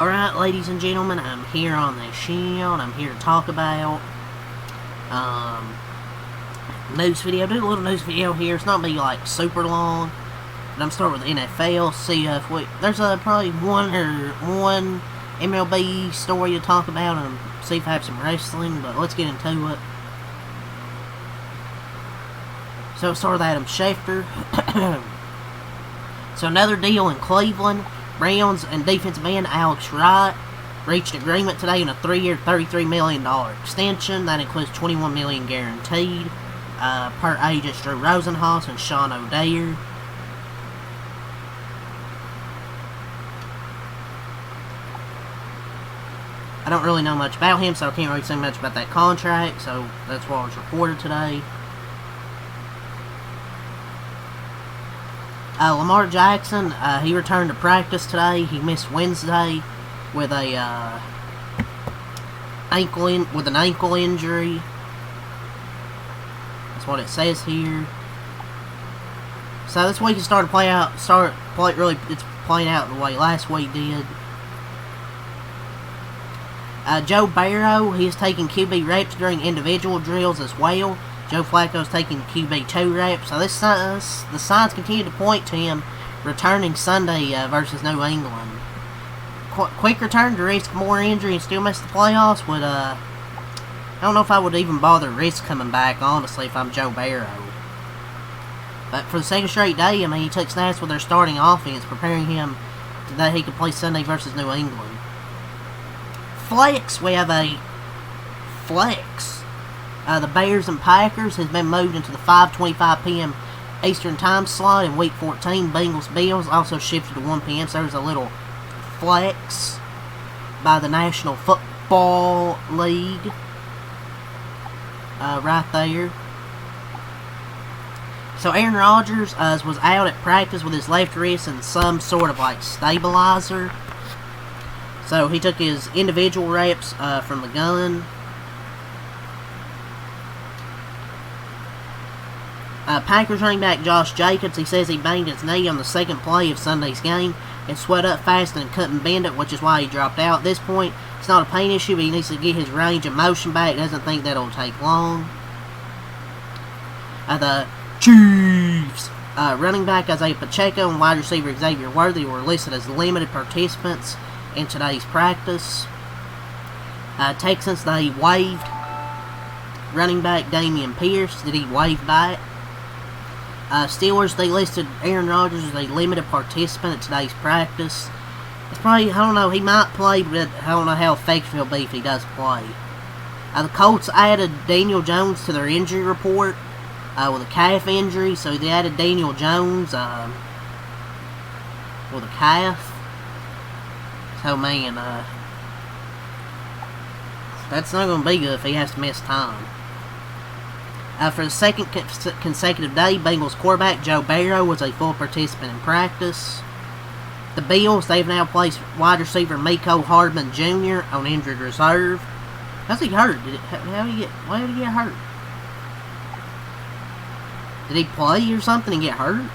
Alright, ladies and gentlemen, I'm here on the show, and I'm here to talk about, news video. Do a little news video here. It's not be, like, super long, but I'm starting with the NFL, see if there's probably one MLB story to talk about, and see if I have some wrestling, but let's get into it. So, start with Adam Schefter. So, another deal in Cleveland. Browns and defensive end Alex Wright reached agreement today on a 3-year, $33 million extension. That includes $21 million guaranteed per agents Drew Rosenhaus and Sean O'Dare. I don't really know much about him, so I can't really say much about that contract, so that's what was reported today. Lamar Jackson, he returned to practice today. He missed Wednesday with an ankle injury. That's what it says here. So this week it started playing out. It's playing out the way last week did. Joe Burrow, he is taking QB reps during individual drills as well. Joe Flacco's taking QB2 reps. So the signs continue to point to him returning Sunday versus New England. Quick return to risk more injury and still miss the playoffs would, I don't know if I would even bother risk coming back, honestly, if I'm Joe Burrow. But for the second straight day, I mean, he took snaps with their starting offense, preparing him that he could play Sunday versus New England. Flex, we have a flex. The Bears and Packers has been moved into the 5:25 p.m. Eastern time slot in Week 14. Bengals-Bills also shifted to 1 p.m. So there's a little flex by the National Football League right there. So Aaron Rodgers was out at practice with his left wrist and some sort of like stabilizer. So he took his individual reps from the gun. Packers running back Josh Jacobs, he says he banged his knee on the second play of Sunday's game and sweat up fast and couldn't bend it, which is why he dropped out. At this point, it's not a pain issue, but he needs to get his range of motion back. Doesn't think that'll take long. The Chiefs, running back Isaiah Pacheco and wide receiver Xavier Worthy were listed as limited participants in today's practice. Texans, they waived running back Dameon Pierce. Did he waive back? Steelers, they listed Aaron Rodgers as a limited participant at today's practice. It's probably, I don't know, he might play, but I don't know how effective he'll be if he does play. The Colts added Daniel Jones to their injury report with a calf injury, so they added Daniel Jones with a calf. So, man, that's not going to be good if he has to miss time. For the second consecutive day, Bengals quarterback Joe Burrow was a full participant in practice. The Bills, they've now placed wide receiver Mecole Hardman Jr. on injured reserve. How's he hurt? Why did he get hurt? Did he play or something and get hurt?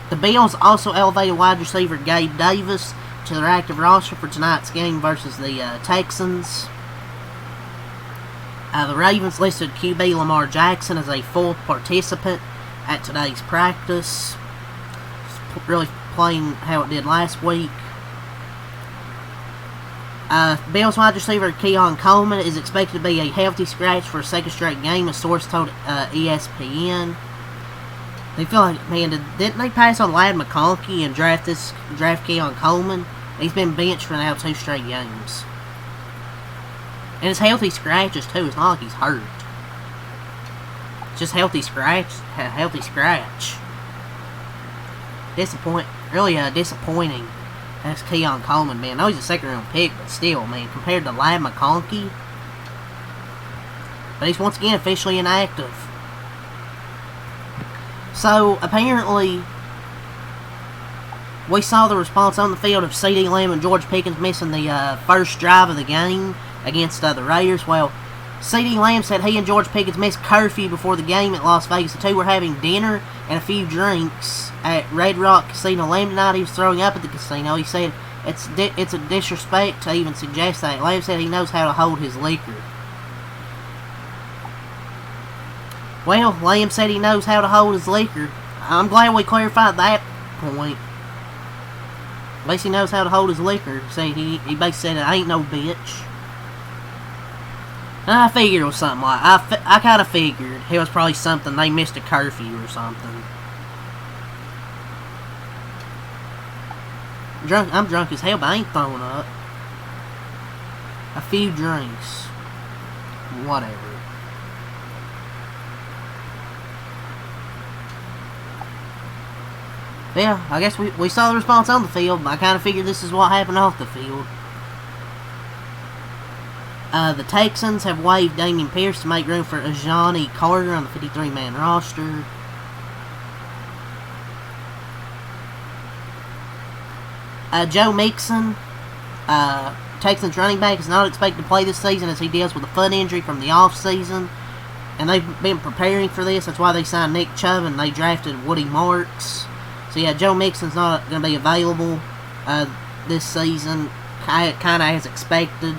The Bills also elevated wide receiver Gabe Davis to their active roster for tonight's game versus the Texans. The Ravens listed QB Lamar Jackson as a full participant at today's practice. Really playing how it did last week. Bills wide receiver Keon Coleman is expected to be a healthy scratch for a second straight game, a source told ESPN. They feel like, man, didn't they pass on Ladd McConkey and draft Keon Coleman? He's been benched for now 2 straight games. And it's healthy scratches too. It's not like he's hurt. It's just healthy scratch. Really disappointing. That's Keon Coleman, man. I know he's a second-round pick, but still, man, compared to Ladd McConkey. But he's once again officially inactive. So, apparently, we saw the response on the field of CeeDee Lamb and George Pickens missing the first drive of the game against the Raiders. Well, CeeDee Lamb said he and George Pickens missed curfew before the game at Las Vegas. The two were having dinner and a few drinks at Red Rock Casino. Lamb tonight he was throwing up at the casino. He said it's a disrespect to even suggest that. Liam said he knows how to hold his liquor. Well, Liam said he knows how to hold his liquor. I'm glad we clarified that point. At least he knows how to hold his liquor. See, he basically said it ain't no bitch. And I figured it was something like... I kind of figured it was probably something they missed a curfew or something. I'm drunk as hell, but I ain't throwing up. A few drinks. Whatever. Yeah, I guess we saw the response on the field, but I kind of figured this is what happened off the field. The Texans have waived Dameon Pierce to make room for Ajani Carter on the 53-man roster. Joe Mixon, Texans running back, is not expected to play this season as he deals with a foot injury from the offseason. And they've been preparing for this. That's why they signed Nick Chubb and they drafted Woody Marks. So yeah, Joe Mixon's not going to be available this season, kind of as expected.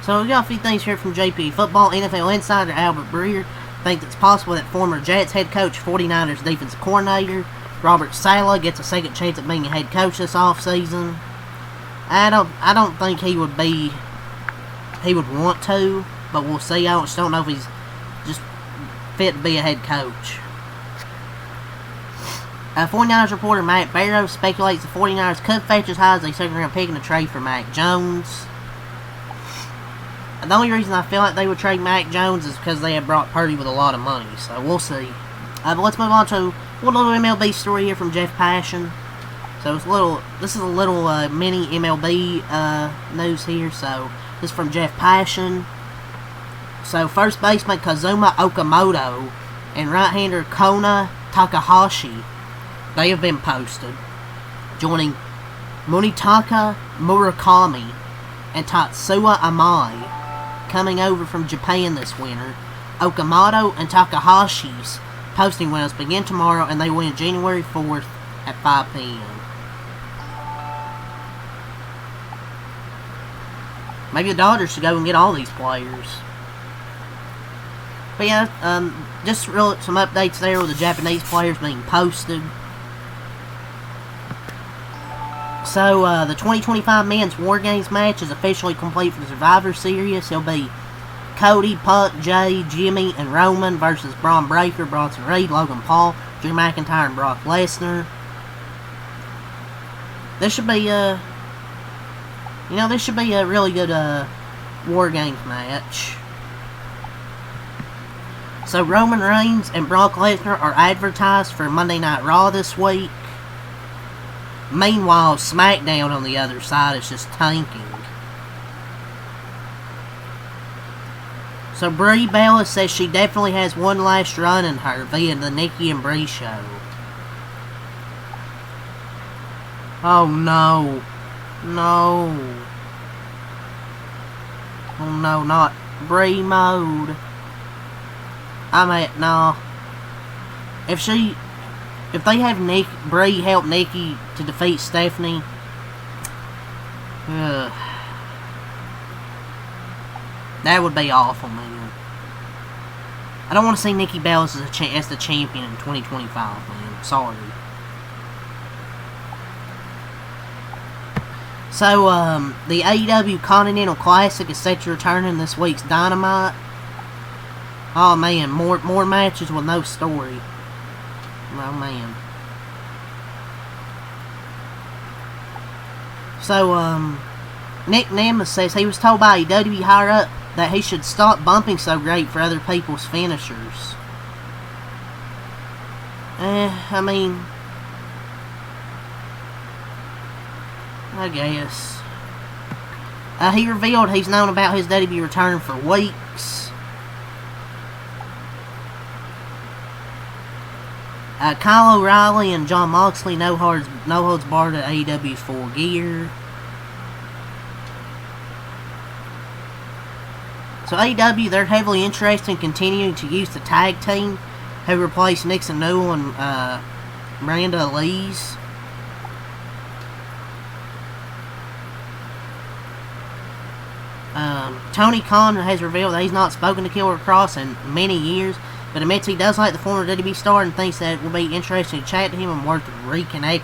So we got a few things here from JP Football. NFL insider Albert Breer thinks it's possible that former Jets head coach, 49ers defensive coordinator Robert Saleh gets a second chance at being a head coach this offseason. I don't think he would want to, but we'll see. I just don't know if he's just fit to be a head coach. 49ers reporter Matt Barrow speculates the 49ers could fetch as high as a second-round pick in a trade for Mac Jones. The only reason I feel like they would trade Mac Jones is because they have brought Purdy with a lot of money, so we'll see. But let's move on to a little MLB story here from Jeff Passion. So this is a little mini MLB news here. So this is from Jeff Passion. So first baseman Kazuma Okamoto and right-hander Kona Takahashi, they have been posted, joining Munetaka Murakami and Tatsuya Amai coming over from Japan this winter. Okamoto and Takahashi's posting windows begin tomorrow, and they win January 4th at 5 p.m. Maybe the Dodgers should go and get all these players. But yeah, just some updates there with the Japanese players being posted. So, the 2025 Men's War Games match is officially complete for the Survivor Series. It'll be Cody, Puck, Jay, Jimmy, and Roman versus Braun Breaker, Bronson Reed, Logan Paul, Drew McIntyre, and Brock Lesnar. This should be a really good War Games match. So Roman Reigns and Brock Lesnar are advertised for Monday Night Raw this week. Meanwhile, SmackDown on the other side is just tanking. So Brie Bella says she definitely has one last run in her via the Nikki and Brie show. Oh no. No. Oh no, not Brie mode. No. If they have Brie help Nikki to defeat Stephanie, that would be awful, man. I don't want to see Nikki Bella as the champion in 2025, man. Sorry. So, the AEW Continental Classic is set to return in this week's Dynamite. Oh man, more matches with no story. Oh man. So, Nick Nemeth says he was told by AEW higher up that he should stop bumping so great for other people's finishers. I mean, I guess. He revealed he's known about his WWE return for weeks. Kyle O'Reilly and Jon Moxley no holds barred at AEW Full Gear. So AEW, they're heavily interested in continuing to use the tag team who replaced Nixon Newell and Miranda Elise. Tony Khan has revealed that he's not spoken to Killer Kross in many years, but admits he does like the former WWE star and thinks that it will be interesting to chat to him and worth reconnecting.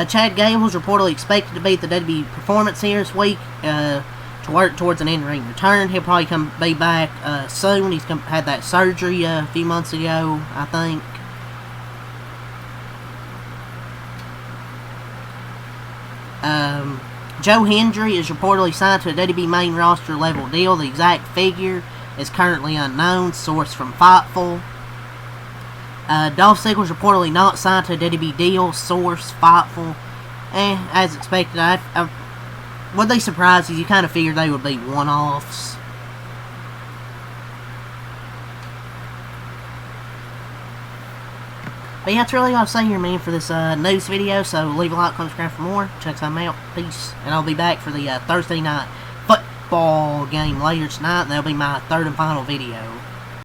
Chad Gable was reportedly expected to be at the WWE Performance Center this week to work towards an in-ring return. He'll probably be back soon. He's had that surgery a few months ago, I think. Joe Hendry is reportedly signed to a WWE main roster level deal. The exact figure is currently unknown. Source from Fightful. Dolph Ziggler was reportedly not signed to a WWE deal. Source Fightful. As expected, what they surprised is you kind of figured they would be one-offs. But yeah, that's really all I've say here, man, for this news video. So leave a like, comment, subscribe for more. Check some out. Peace. And I'll be back for the Thursday night football game later tonight. That'll be my third and final video.